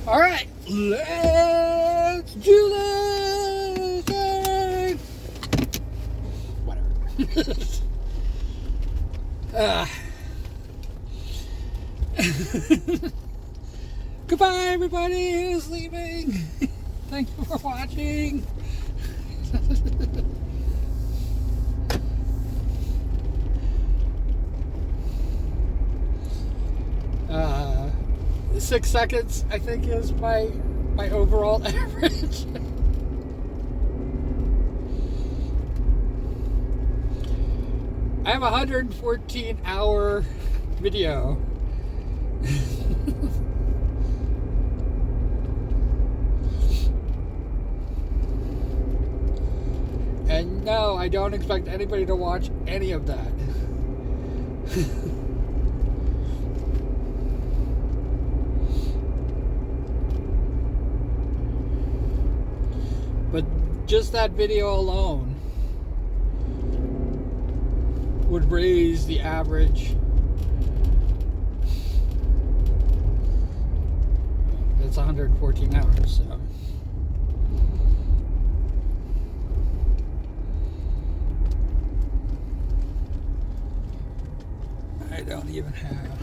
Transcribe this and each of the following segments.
All right, let's do this. Yay. Whatever. Goodbye, everybody who's leaving. Thank you for watching. uh, 6 seconds, I think, is my overall average. I have a 114-hour video. And no, I don't expect anybody to watch any of that. But just that video alone would raise the average. It's 114 hours, so. I don't even have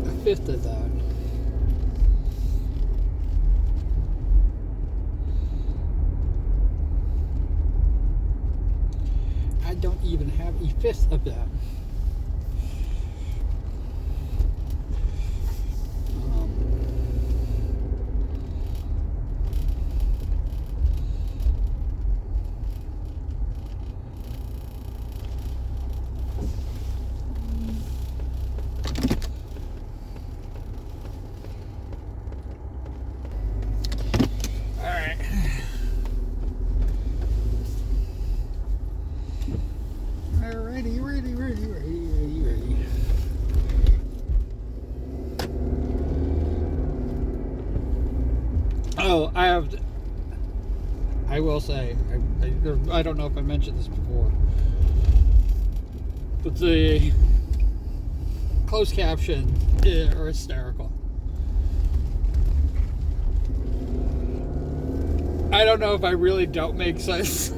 a fifth of that. I don't even have a fifth of that. Ready. Oh, I will say, I don't know if I mentioned this before, but the closed caption are hysterical. I don't know if I really don't make sense.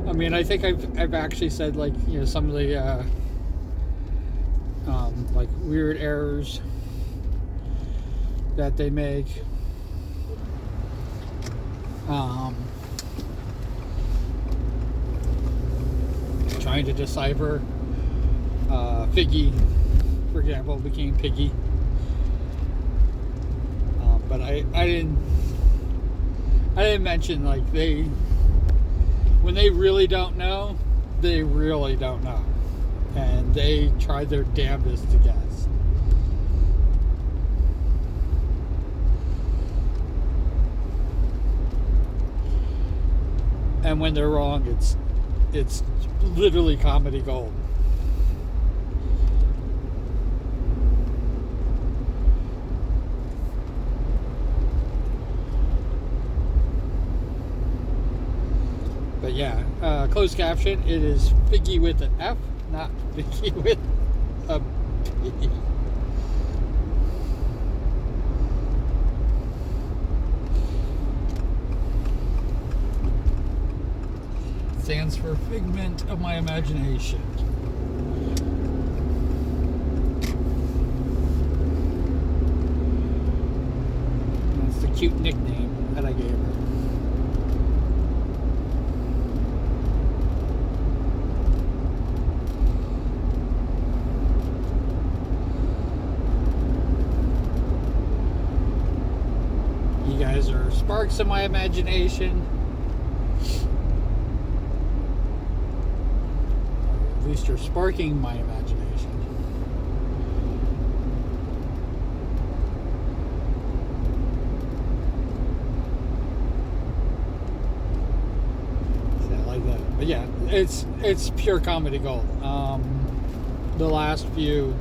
I mean, I think I've actually said, like, you know, some of the like weird errors that they make. Trying to decipher Figgy, for example, became Piggy. But I didn't mention, like, when they really don't know, they really don't know. And they try their damnedest to guess. And when they're wrong, it's literally comedy gold. But yeah, closed caption, it is Figgy with an F, not Figgy with a P. Stands for figment of my imagination. That's the cute nickname that I gave her. You guys are sparks of my imagination. At least you're sparking my imagination. So I like that. But yeah, it's pure comedy gold. The last few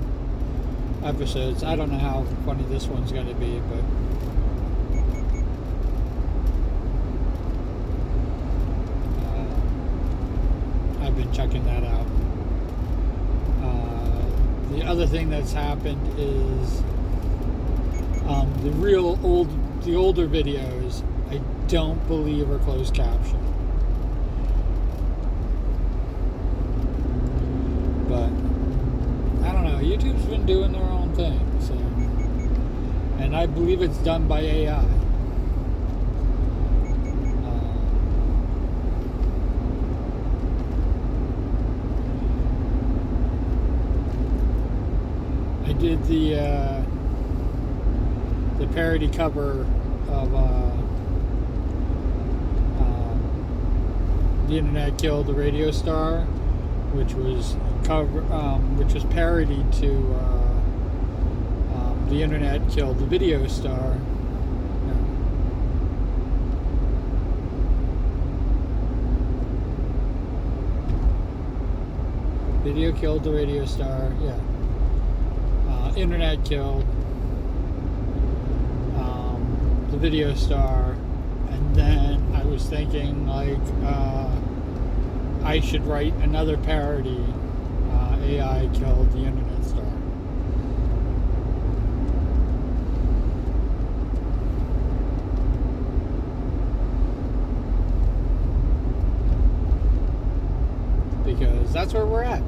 episodes, I don't know how funny this one's going to be, but I've been checking that out. The other thing that's happened is the older videos, I don't believe are closed caption. But I don't know. YouTube's been doing their own thing, so, and I believe it's done by AI. I did the parody cover of The Internet Killed the Radio Star, which was parodied to The Internet Killed the Video Star. Video killed the radio star. Yeah. Internet killed the video star, and then I was thinking like I should write another parody. AI killed the internet star. Because that's where we're at.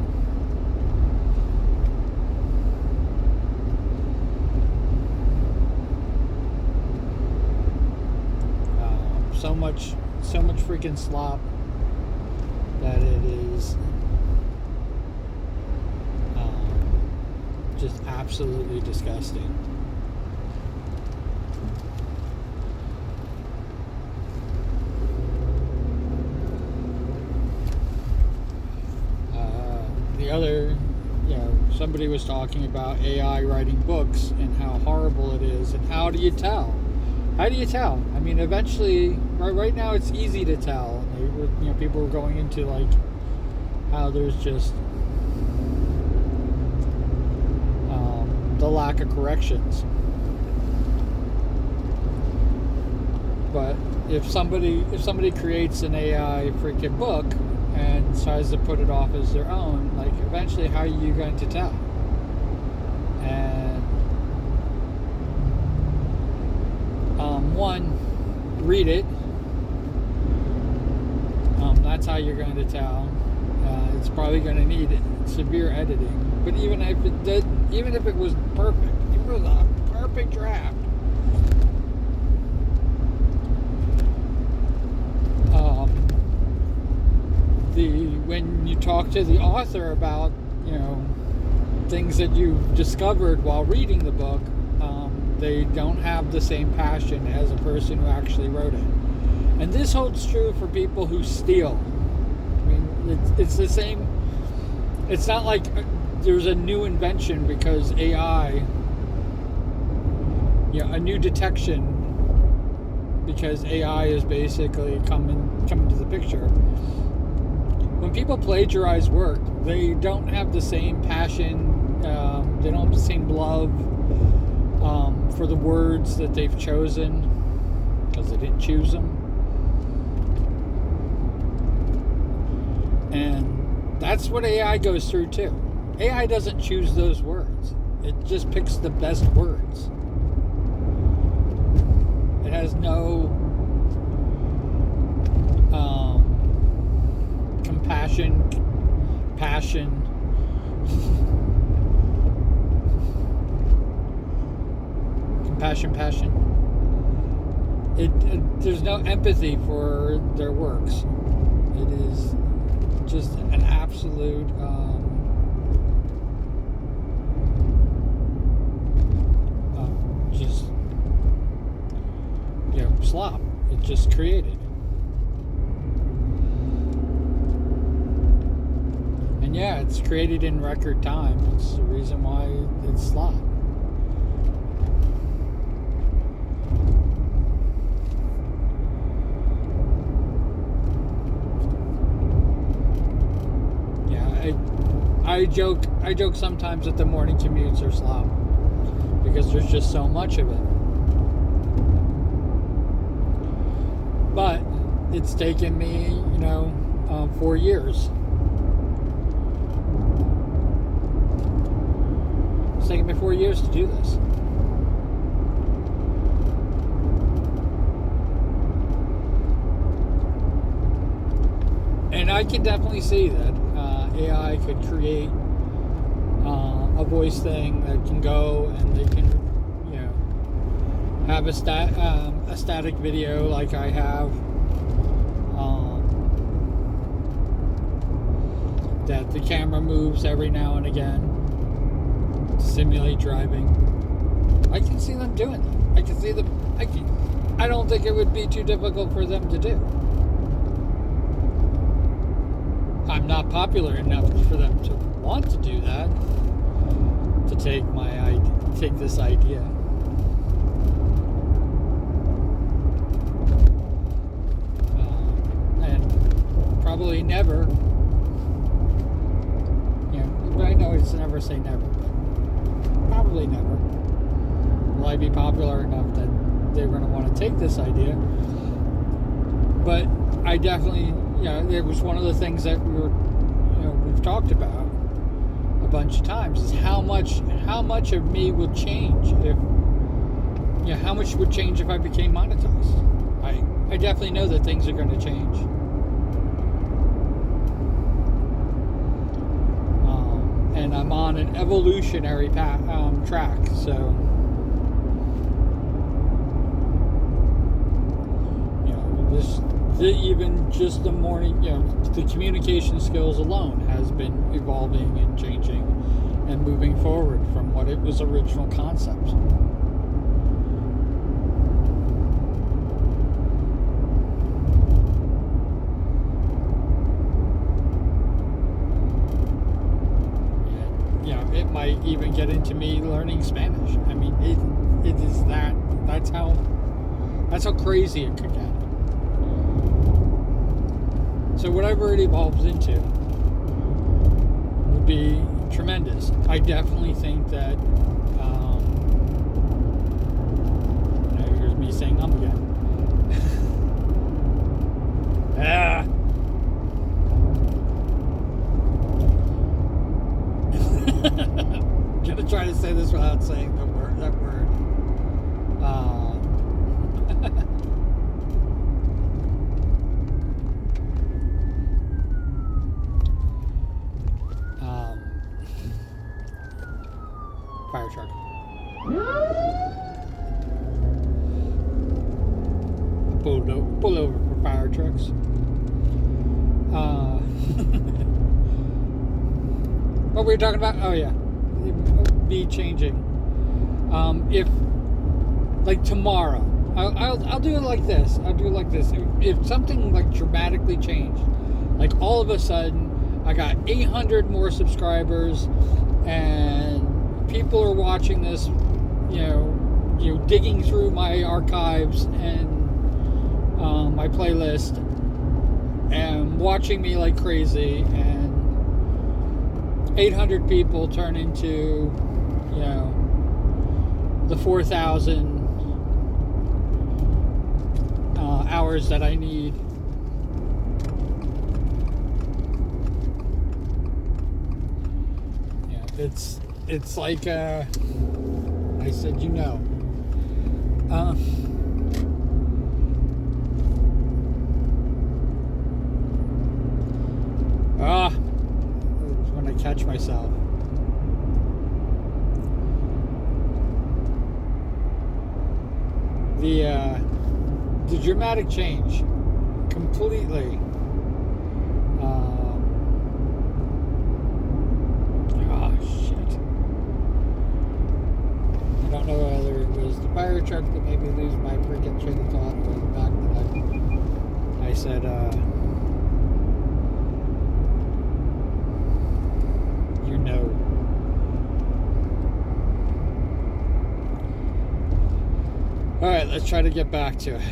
So much freaking slop that it is just absolutely disgusting. The other, somebody was talking about AI writing books and how horrible it is, and how do you tell? How do you tell? I mean, eventually, right now it's easy to tell. People were going into like how there's just the lack of corrections. But if somebody creates an AI freaking book and tries to put it off as their own, like eventually, how are you going to tell? And one, read it. That's how you're going to tell. It's probably going to need severe editing. But even if it was perfect, if it was a perfect draft, when you talk to the author about things that you've discovered while reading the book, they don't have the same passion as a person who actually wrote it. And this holds true for people who steal. I mean, it's the same. It's not like there's a new invention because AI, a new detection because AI is basically coming to the picture. When people plagiarize work, they don't have the same passion, they don't have the same love for the words that they've chosen because they didn't choose them. And that's what AI goes through too. AI doesn't choose those words. It just picks the best words. It has no passion. There's no empathy for their works. It is just an absolute slop. It's just created. And it's created in record time. It's the reason why it's slop. I joke sometimes that the morning commutes are slop because there's just so much of it. But it's taken me, 4 years. taken me 4 years to do this. And I can definitely see that AI could create a voice thing that can go, and they can, have a static video like I have, that the camera moves every now and again to simulate driving. I can see them doing that. I can see them. I don't think it would be too difficult for them to do. I'm not popular enough for them to want to do that, to take this idea. And probably never. But I know it's never say never, but probably never will I be popular enough that they're going to want to take this idea. But I definitely, it was one of the things that we've talked about a bunch of times, is how much of me would change if, how much would change if I became monetized. I definitely know that things are going to change. And I'm on an evolutionary track, so even just the morning, the communication skills alone has been evolving and changing and moving forward from what it was original concept. It might even get into me learning Spanish. I mean, it is that's how crazy it could get. So whatever it evolves into would be tremendous. I definitely think that, here's me saying again. I'm gonna try to say this without saying that word. Fire truck. Pull over for fire trucks. What were we talking about? Oh yeah, be changing. If like tomorrow, I'll do it like this. I'll do it like this. If something like dramatically changed, like all of a sudden I got 800 more subscribers, and people are watching this, digging through my archives and my playlist and watching me like crazy, and 800 people turn into, the 4,000 hours that I need. It's like I said, when I catch myself. The dramatic change completely. Shit. I don't know whether it was the fire truck that made me lose my freaking train of thought, or the fact that I said, Alright, let's try to get back to it.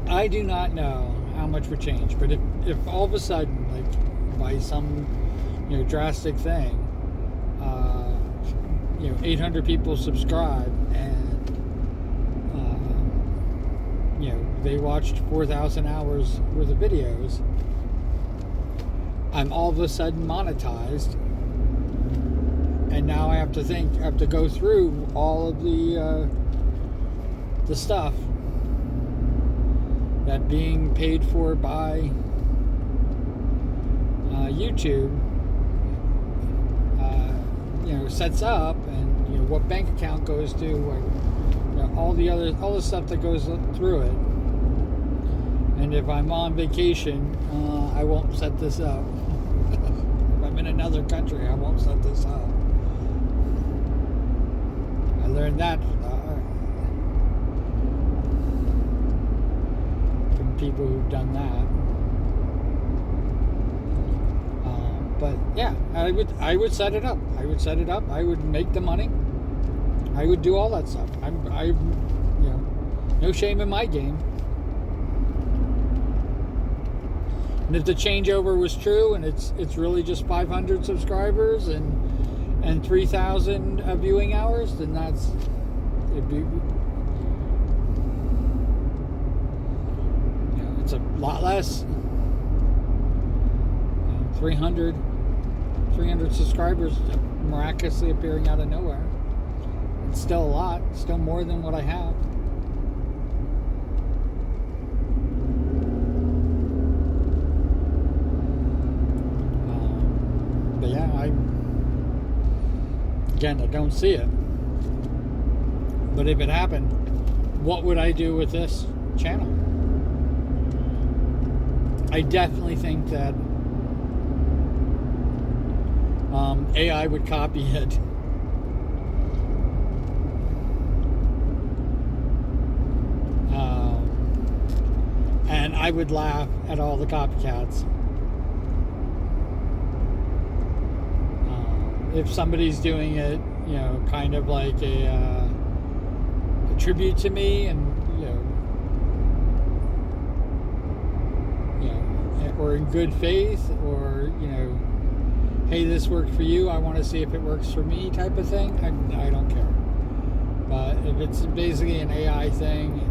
I do not know how much would change, but if all of a sudden, like by some drastic thing, 800 people subscribe, and they watched 4,000 hours worth of videos, I'm all of a sudden monetized, and now I have to go through all of the stuff that being paid for by YouTube, sets up, and what bank account goes to, all the stuff that goes through it. And if I'm on vacation, I won't set this up. If I'm in another country, I won't set this up. I learned that from people who've done that. But yeah, I would set it up. I would make the money. I would do all that stuff. No shame in my game. And if the changeover was true, and it's really just 500 subscribers and 3,000 viewing hours, then it'd be, it's a lot less. 300 subscribers miraculously appearing out of nowhere. It's still a lot, still more than what I have. But yeah, I don't see it. But if it happened, what would I do with this channel? I definitely think that AI would copy it. And I would laugh at all the copycats. If somebody's doing it, kind of like a tribute to me, and or in good faith, or hey, this worked for you, I want to see if it works for me, type of thing, I don't care. But if it's basically an AI thing,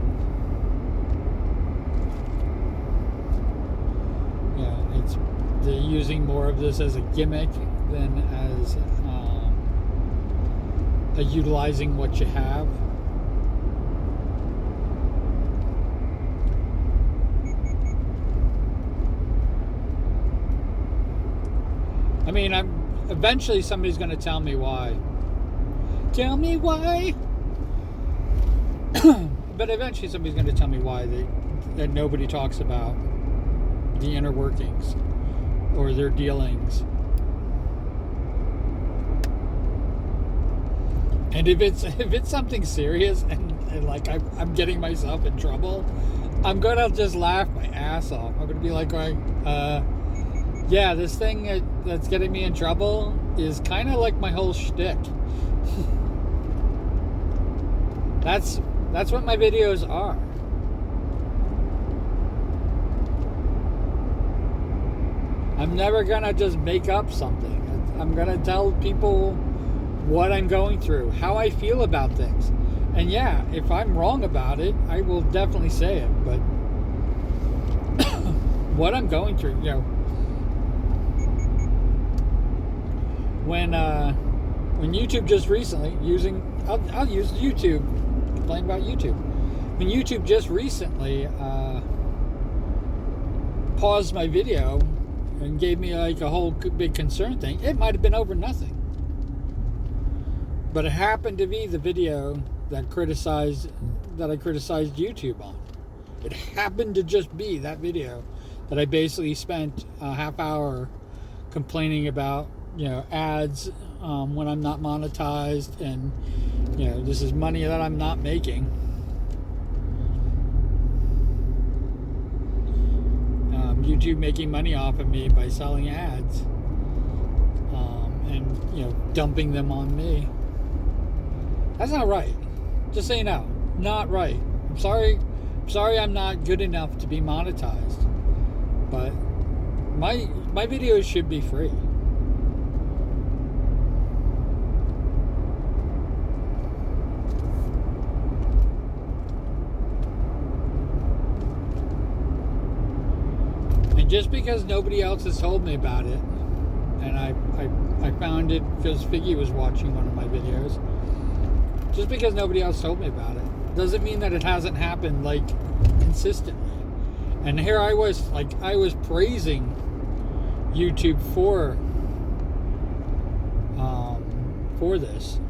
they're using more of this as a gimmick than as utilizing what you have. I mean, eventually somebody's going to tell me why. Tell me why. But eventually somebody's going to tell me why that nobody talks about the inner workings or their dealings. And if it's something serious and like I'm getting myself in trouble, I'm gonna just laugh my ass off. I'm gonna be like, yeah, this thing that's getting me in trouble is kind of like my whole shtick. That's what my videos are. I'm never gonna just make up something. I'm gonna tell people what I'm going through, how I feel about things. And yeah, if I'm wrong about it, I will definitely say it. But what I'm going through, when YouTube just recently I'll use YouTube, complain about YouTube. When YouTube just recently paused my video and gave me like a whole big concern thing, it might have been over nothing. But it happened to be the video that I criticized YouTube on. It happened to just be that video that I basically spent a half hour complaining about, ads when I'm not monetized, and this is money that I'm not making. YouTube making money off of me by selling ads, and dumping them on me. That's not right. Just so you know, not right. I'm sorry I'm not good enough to be monetized. But my videos should be free. just because nobody else has told me about it, and I found it because Figgy was watching one of my videos. Just because nobody else told me about it doesn't mean that it hasn't happened like consistently. And here I was praising YouTube for this.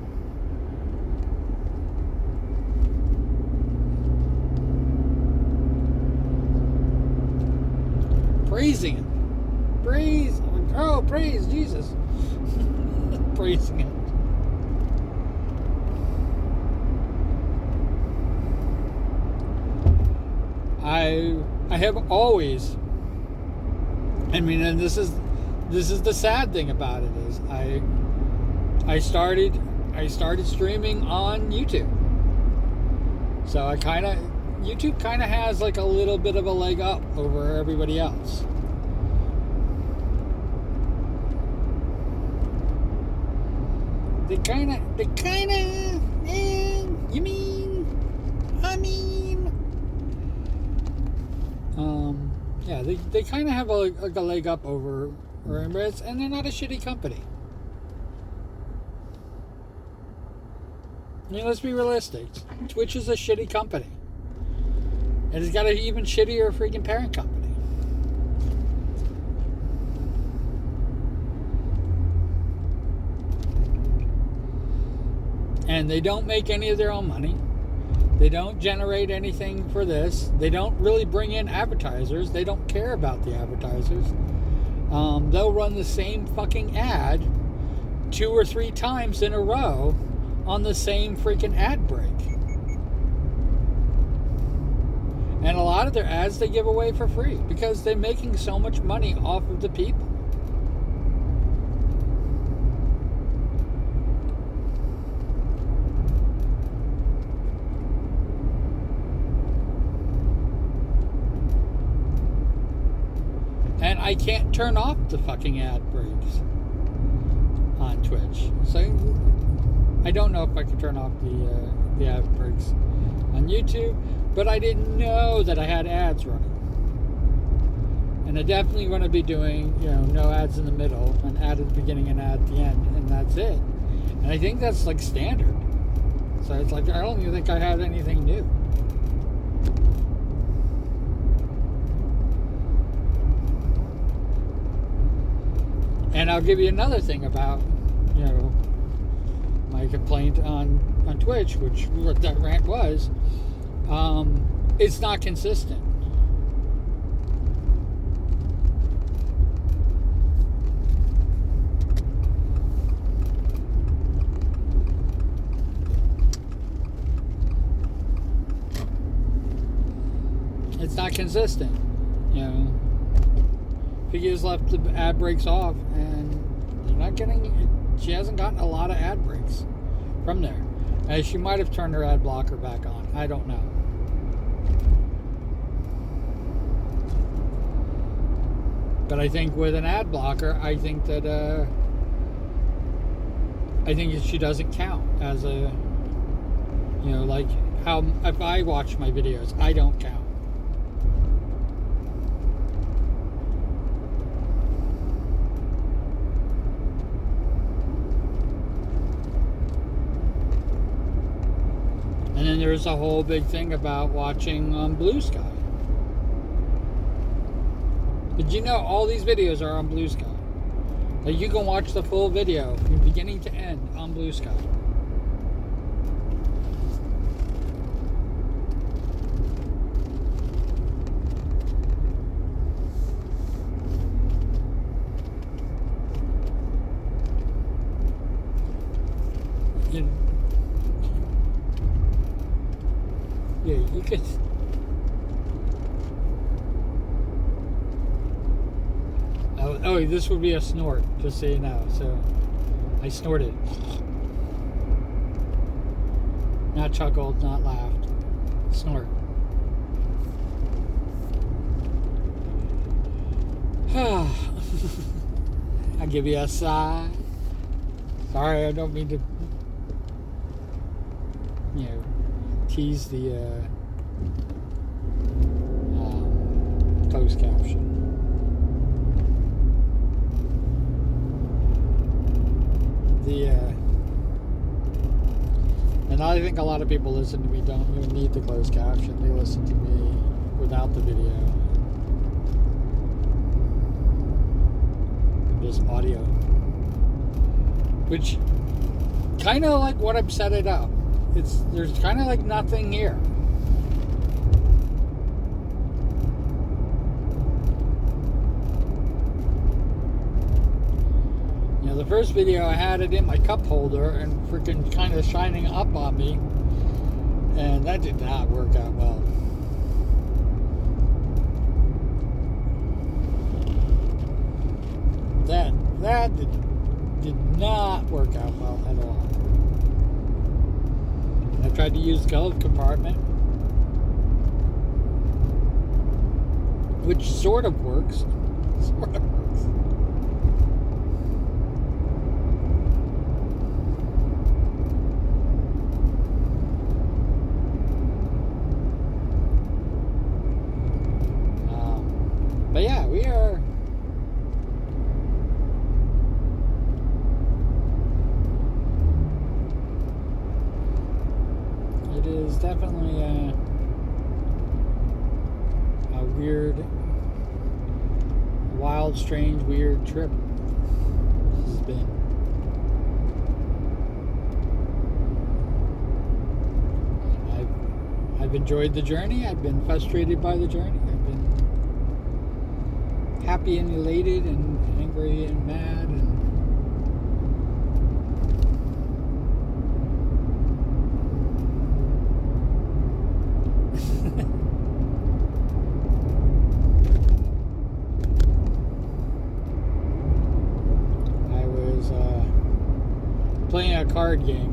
Praising it. Praise Jesus. Praising it. I have always, I mean, and this is the sad thing about it is I started streaming on YouTube. So YouTube kind of has like a little bit of a leg up over everybody else. They kind of, you mean, I mean, yeah, they kind of have a leg up over Emirates, and they're not a shitty company. I mean, let's be realistic. Twitch is a shitty company. And it's got an even shittier freaking parent company. And they don't make any of their own money. They don't generate anything for this. They don't really bring in advertisers. They don't care about the advertisers. They'll run the same fucking ad 2 or 3 times in a row on the same freaking ad break. And a lot of their ads they give away for free because they're making so much money off of the people. And I can't turn off the fucking ad breaks on Twitch. So I don't know if I can turn off the ad breaks on YouTube, but I didn't know that I had ads running. And I definitely want to be doing, no ads in the middle, an ad at the beginning and ad at the end, and that's it. And I think that's like standard. So it's like I don't even think I had anything new. And I'll give you another thing about, my complaint on Twitch, which what that rant was, it's not consistent. It's not consistent, Figures left the ad breaks off, and they're not getting. She hasn't gotten a lot of ad breaks from there. And she might have turned her ad blocker back on. I don't know. But I think with an ad blocker, I think that she doesn't count as a, like how if I watch my videos, I don't count. And then there's a whole big thing about watching on Blue Sky. Did all these videos are on Blue Sky? Like you can watch the full video from beginning to end on Blue Sky. Yeah, you could. Oh, this would be a snort, just so you know. So, I snorted. Not chuckled, not laughed. Snort. I'll give you a sigh. Sorry, I don't mean to, tease the closed caption. And I think a lot of people listen to me don't even need the closed caption. They listen to me without the video. Just audio. Which kind of like what I've set it up. There's kind of like nothing here. You know, the first video I had it in my cup holder and freaking kind of shining up on me, and that did not work out well. That did not work out well at all. I tried to use the glove compartment, which sort of works. Sort of works. But yeah, we are. It is definitely a weird, wild, strange, weird trip this has been. I've enjoyed the journey. I've been frustrated by the journey. I've been happy and elated and angry and mad and I was playing a card game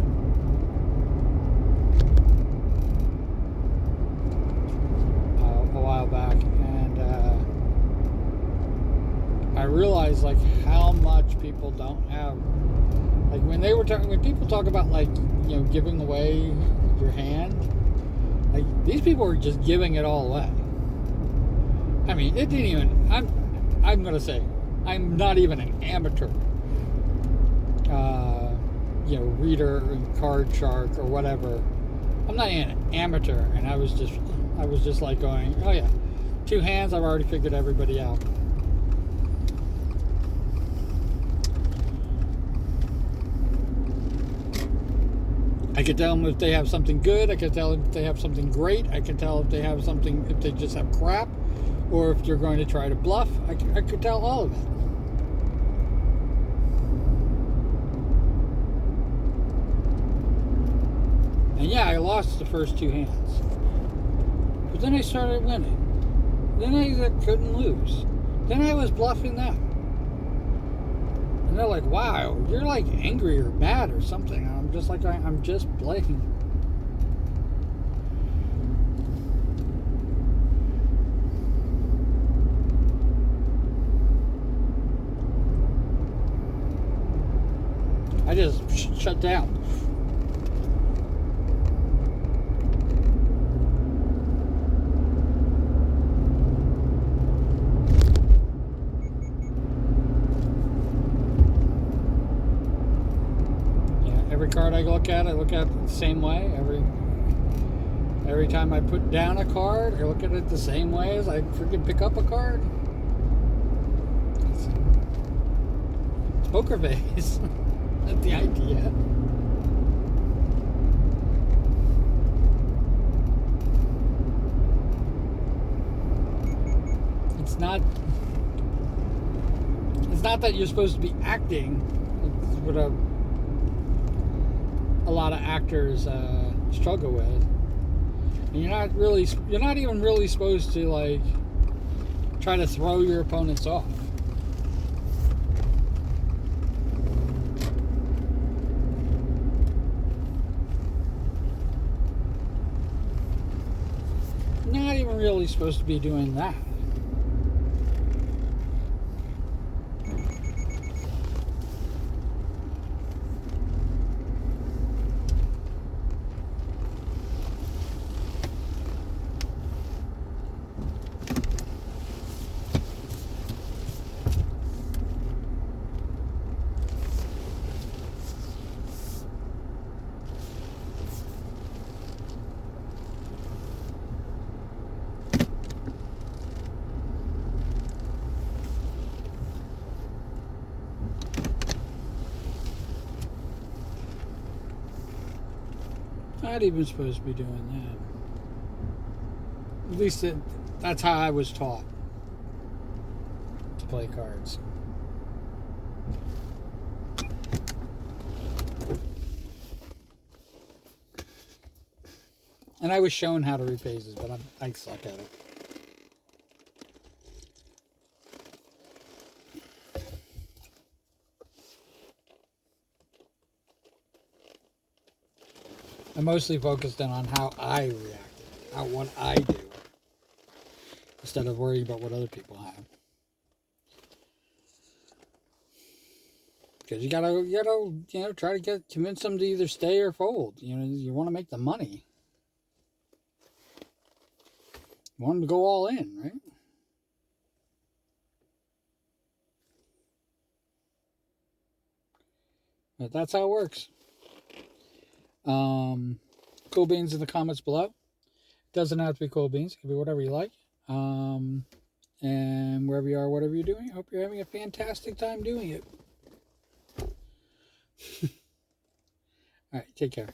a while back, and I realized like how much people don't have. Like when people talk about like, you know, giving away your hand, like these people are just giving it all away. I mean, it didn't even. I'm gonna say, I'm not even an amateur. You know, reader and card shark or whatever. I'm not an amateur, and I was just like going, oh yeah, 2 hands. I've already figured everybody out. I can tell them if they have something good. I can tell if they have something great. I can tell if they have something, if they just have crap, or if they're going to try to bluff. I could tell all of it. And yeah, I lost the first 2 hands. But then I started winning. Then I couldn't lose. Then I was bluffing them. And they're like, wow, you're like angry or mad or something. And I'm just like, I'm just playing. I just shut down. Every card I look at it the same way. Every time I put down a card, I look at it the same way as I freaking pick up a card. It's poker face. That's the idea. It's not that you're supposed to be acting. It's what a lot of actors struggle with. And you're not even really supposed to like try to throw your opponents off. Not even really supposed to be doing that. Not even supposed to be doing that. At least that's how I was taught to play cards. And I was shown how to read phases, but I suck at it. I'm mostly focused in on how I react, what I do, instead of worrying about what other people have. Because you gotta, try to convince them to either stay or fold. You want to make the money. You want them to go all in, right? But that's how it works. Cool beans in the comments below. Doesn't have to be cool beans. It can be whatever you like. And wherever you are, whatever you're doing, I hope you're having a fantastic time doing it. All right, take care.